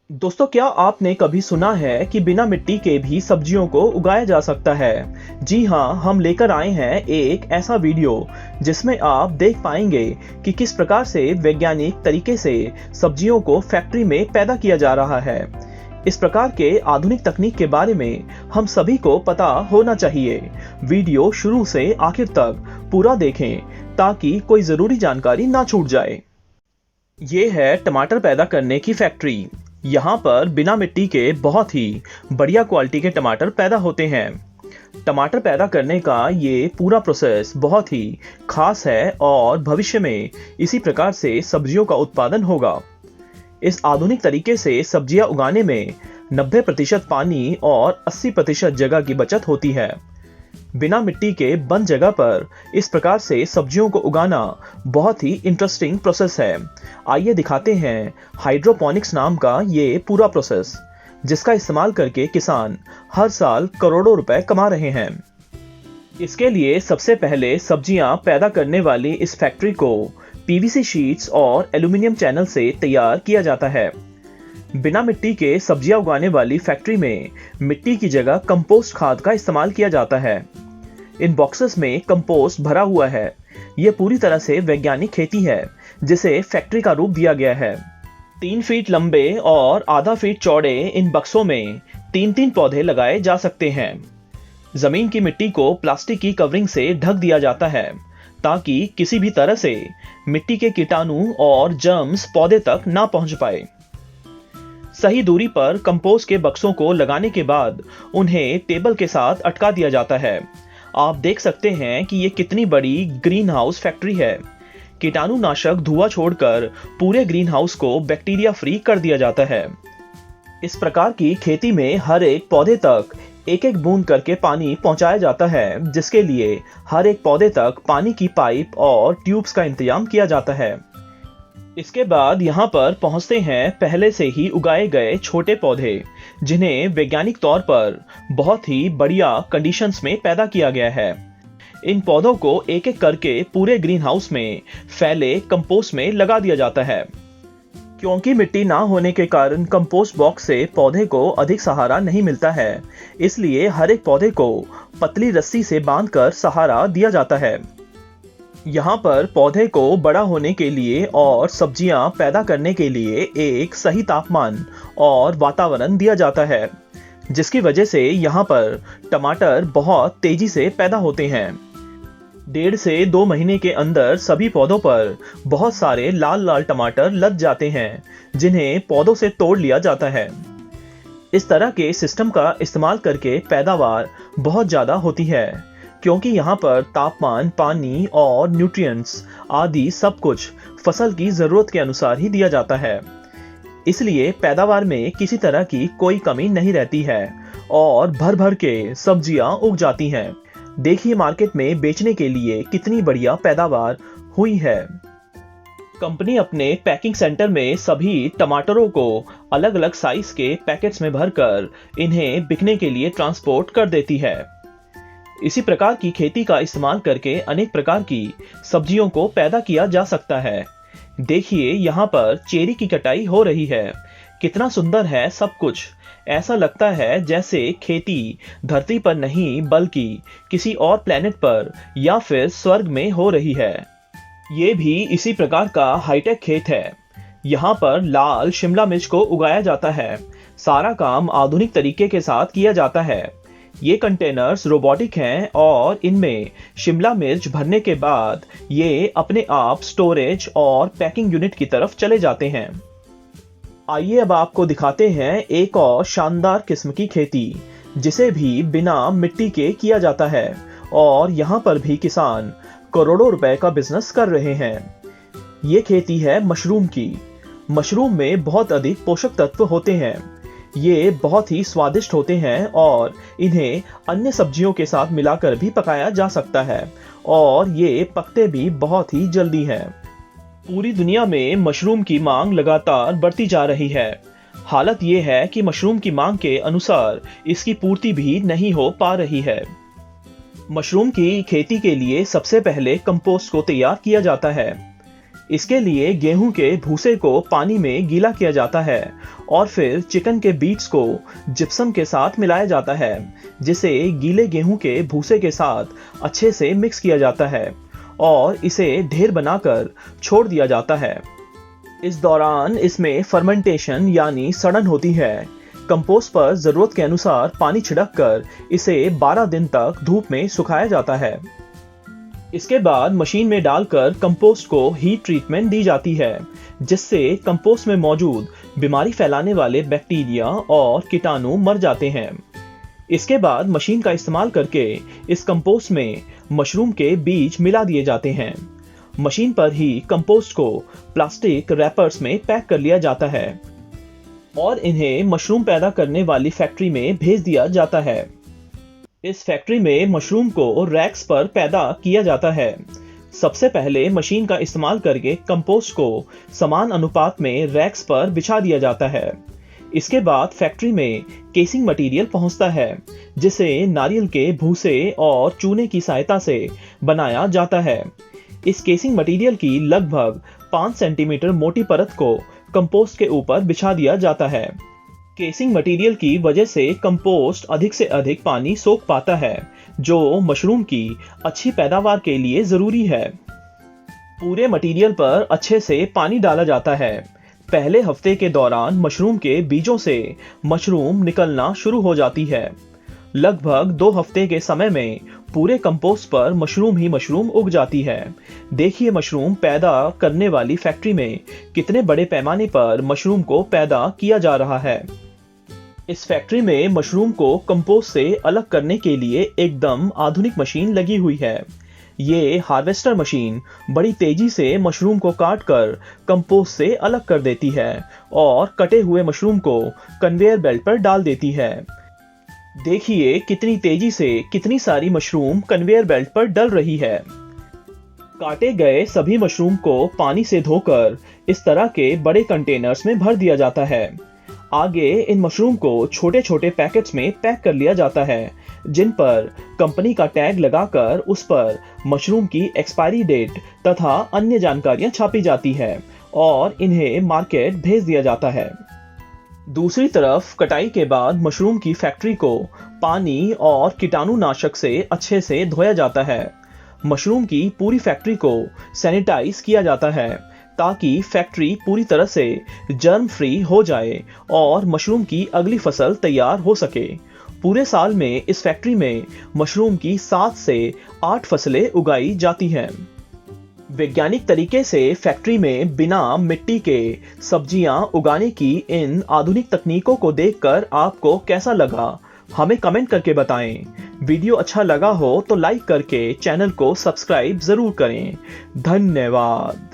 दोस्तों, क्या आपने कभी सुना है कि बिना मिट्टी के भी सब्जियों को उगाया जा सकता है? जी हाँ, हम लेकर आए हैं एक ऐसा वीडियो जिसमें आप देख पाएंगे कि किस प्रकार से वैज्ञानिक तरीके से सब्जियों को फैक्ट्री में पैदा किया जा रहा है। इस प्रकार के आधुनिक तकनीक के बारे में हम सभी को पता होना चाहिए। वीडियो शुरू से आखिर तक पूरा देखें ताकि कोई जरूरी जानकारी ना छूट जाए। ये है टमाटर पैदा करने की फैक्ट्री। यहाँ पर बिना मिट्टी के बहुत ही बढ़िया क्वालिटी के टमाटर पैदा होते हैं। टमाटर पैदा करने का ये पूरा प्रोसेस बहुत ही खास है और भविष्य में इसी प्रकार से सब्जियों का उत्पादन होगा। इस आधुनिक तरीके से सब्जियां उगाने में 90% पानी और 80% जगह की बचत होती है। बिना मिट्टी के बंद जगह पर इस प्रकार से सब्जियों को उगाना बहुत ही इंटरेस्टिंग प्रोसेस है। आइए दिखाते हैं हाइड्रोपोनिक्स नाम का ये पूरा प्रोसेस, जिसका इस्तेमाल करके किसान हर साल करोड़ों रुपए कमा रहे हैं। इसके लिए सबसे पहले सब्जियां पैदा करने वाली इस फैक्ट्री को पीवीसी शीट्स और एल्यूमिनियम चैनल से तैयार किया जाता है। बिना मिट्टी के सब्जियां उगाने वाली फैक्ट्री में मिट्टी की जगह कंपोस्ट खाद का इस्तेमाल किया जाता है। इन बॉक्सेस में कंपोस्ट भरा हुआ है। यह पूरी तरह से वैज्ञानिक खेती है जिसे फैक्ट्री का रूप दिया गया है। 3 फीट लंबे और आधा फीट चौड़े इन बक्सों में 3-3 पौधे लगाए जा सकते हैं। जमीन की मिट्टी को प्लास्टिक की कवरिंग से ढक दिया जाता है ताकि किसी भी तरह से मिट्टी के कीटाणु और जर्म्स पौधे तक ना पहुंच पाए। सही दूरी पर कंपोस्ट के बक्सों को लगाने के बाद उन्हें टेबल के साथ अटका दिया जाता है। आप देख सकते हैं कि ये कितनी बड़ी ग्रीन हाउस फैक्ट्री है। कीटाणुनाशक धुआं छोड़कर पूरे ग्रीन हाउस को बैक्टीरिया फ्री कर दिया जाता है। इस प्रकार की खेती में हर एक पौधे तक एक एक बूंद करके पानी पहुंचाया जाता है, जिसके लिए हर एक पौधे तक पानी की पाइप और ट्यूब्स का इंतजाम किया जाता है। इसके बाद यहाँ पर पहुंचते हैं पहले से ही उगाए गए छोटे पौधे, जिन्हें वैज्ञानिक तौर पर बहुत ही बढ़िया कंडीशंस में पैदा किया गया है। इन पौधों को एक एक करके पूरे ग्रीन हाउस में फैले कंपोस्ट में लगा दिया जाता है। क्योंकि मिट्टी ना होने के कारण कंपोस्ट बॉक्स से पौधे को अधिक सहारा नहीं मिलता है, इसलिए हर एक पौधे को पतली रस्सी से बांधकर सहारा दिया जाता है। यहाँ पर पौधे को बड़ा होने के लिए और सब्जियां पैदा करने के लिए एक सही तापमान और वातावरण दिया जाता है, जिसकी वजह से यहाँ पर टमाटर बहुत तेजी से पैदा होते हैं। 1.5 से 2 महीने के अंदर सभी पौधों पर बहुत सारे लाल लाल टमाटर लग जाते हैं, जिन्हें पौधों से तोड़ लिया जाता है। इस तरह के सिस्टम का इस्तेमाल करके पैदावार बहुत ज़्यादा होती है, क्योंकि यहाँ पर तापमान, पानी और न्यूट्रिएंट्स आदि सब कुछ फसल की ज़रूरत के अनुसार ही दिया जाता है। इसलिए पैदावार में किसी तरह की कोई कमी नहीं रहती है और भर भर के सब्जियां उग जाती हैं। देखिए मार्केट में बेचने के लिए कितनी बढ़िया पैदावार हुई है। कंपनी अपने पैकिंग सेंटर में सभी टमाटरों को अलग अलग साइज के पैकेट्स में भरकर इन्हें बिकने के लिए ट्रांसपोर्ट कर देती है। इसी प्रकार की खेती का इस्तेमाल करके अनेक प्रकार की सब्जियों को पैदा किया जा सकता है। देखिए यहाँ पर चेरी की कटाई हो रही है। कितना सुंदर है सब कुछ। ऐसा लगता है जैसे खेती धरती पर नहीं बल्कि किसी और प्लेनेट पर या फिर स्वर्ग में हो रही है। ये भी इसी प्रकार का हाईटेक खेत है। यहाँ पर लाल शिमला मिर्च को उगाया जाता है। सारा काम आधुनिक तरीके के साथ किया जाता है। ये कंटेनर्स रोबोटिक हैं और इनमें शिमला मिर्च भरने के बाद ये अपने आप स्टोरेज और पैकिंग यूनिट की तरफ चले जाते हैं। आइए अब आपको दिखाते हैं एक और शानदार किस्म की खेती, जिसे भी बिना मिट्टी के किया जाता है और यहाँ पर भी किसान करोड़ों रुपए का बिजनेस कर रहे हैं। ये खेती है मशरूम की। मशरूम में बहुत अधिक पोषक तत्व होते हैं। ये बहुत ही स्वादिष्ट होते हैं और इन्हें अन्य सब्जियों के साथ मिलाकर भी पकाया जा सकता है और ये पकते भी बहुत ही जल्दी हैं। पूरी दुनिया में मशरूम की मांग लगातार बढ़ती जा रही है। हालत ये है कि मशरूम की मांग के अनुसार इसकी पूर्ति भी नहीं हो पा रही है। मशरूम की खेती के लिए सबसे पहले कंपोस्ट को तैयार किया जाता है। इसके लिए गेहूं के भूसे को पानी में गीला किया जाता है और फिर चिकन के बीट्स को जिप्सम के साथ मिलाया जाता है, जिसे गीले गेहूं के भूसे के साथ अच्छे से मिक्स किया जाता है और इसे ढेर बनाकर छोड़ दिया जाता है। इस दौरान इसमें फर्मेंटेशन यानी सड़न होती है। कंपोस्ट पर जरूरत के अनुसार पानी छिड़क कर इसे 12 दिन तक धूप में सुखाया जाता है। इसके बाद मशीन में डालकर कंपोस्ट को हीट ट्रीटमेंट दी जाती है, जिससे कंपोस्ट में मौजूद बीमारी फैलाने वाले बैक्टीरिया और कीटाणु मर जाते हैं। इसके बाद मशीन का इस्तेमाल करके इस कंपोस्ट में मशरूम के बीज मिला दिए जाते हैं। मशीन पर ही कंपोस्ट को प्लास्टिक रैपर्स में पैक कर लिया जाता है और इन्हें मशरूम पैदा करने वाली फैक्ट्री में भेज दिया जाता है। इस फैक्ट्री में मशरूम को रैक्स पर पैदा किया जाता है। सबसे पहले मशीन का इस्तेमाल करके कंपोस्ट को समान अनुपात में रैक्स पर बिछा दिया जाता है। इसके बाद फैक्ट्री में केसिंग मटेरियल पहुंचता है, जिसे नारियल के भूसे और चूने की सहायता से बनाया जाता है। इस केसिंग मटेरियल की लगभग 5 सेंटीमीटर मोटी परत को कंपोस्ट के ऊपर बिछा दिया जाता है। केसिंग मटेरियल की वजह से कंपोस्ट अधिक से अधिक पानी सोख पाता है, जो मशरूम की अच्छी पैदावार के लिए जरूरी है। पूरे मटेरियल पर अच्छे से पानी डाला जाता है। पहले हफ्ते के दौरान मशरूम के बीजों से मशरूम निकलना शुरू हो जाती है। लगभग 2 हफ्ते के समय में पूरे कंपोस्ट पर मशरूम ही मशरूम उग जाती है। देखिए मशरूम पैदा करने वाली फैक्ट्री में कितने बड़े पैमाने पर मशरूम को पैदा किया जा रहा है। इस फैक्ट्री में मशरूम को कंपोस्ट से अलग करने के लिए एकदम आधुनिक मशीन लगी हुई है। ये हार्वेस्टर मशीन बड़ी तेजी से मशरूम को काट कर कंपोस्ट से अलग कर देती है और कटे हुए मशरूम को कन्वेयर बेल्ट पर डाल देती है। देखिए कितनी तेजी से कितनी सारी मशरूम कन्वेयर बेल्ट पर डल रही है। काटे गए सभी मशरूम को पानी से धोकर इस तरह के बड़े कंटेनर्स में भर दिया जाता है। आगे इन मशरूम को छोटे छोटे पैकेट्स में पैक कर लिया जाता है, जिन पर कंपनी का टैग लगाकर उस पर मशरूम की एक्सपायरी डेट तथा अन्य जानकारियां छापी जाती है और इन्हें मार्केट भेज दिया जाता है। दूसरी तरफ कटाई के बाद मशरूम की फैक्ट्री को पानी और कीटाणुनाशक से अच्छे से धोया जाता है। मशरूम की पूरी फैक्ट्री को सैनिटाइज किया जाता है ताकि फैक्ट्री पूरी तरह से जर्म फ्री हो जाए और मशरूम की अगली फसल तैयार हो सके। पूरे साल में इस फैक्ट्री में मशरूम की 7 से 8 फसलें उगाई जाती हैं। वैज्ञानिक तरीके से फैक्ट्री में बिना मिट्टी के सब्जियां उगाने की इन आधुनिक तकनीकों को देखकर आपको कैसा लगा, हमें कमेंट करके बताएं। वीडियो अच्छा लगा हो तो लाइक करके चैनल को सब्सक्राइब जरूर करें। धन्यवाद।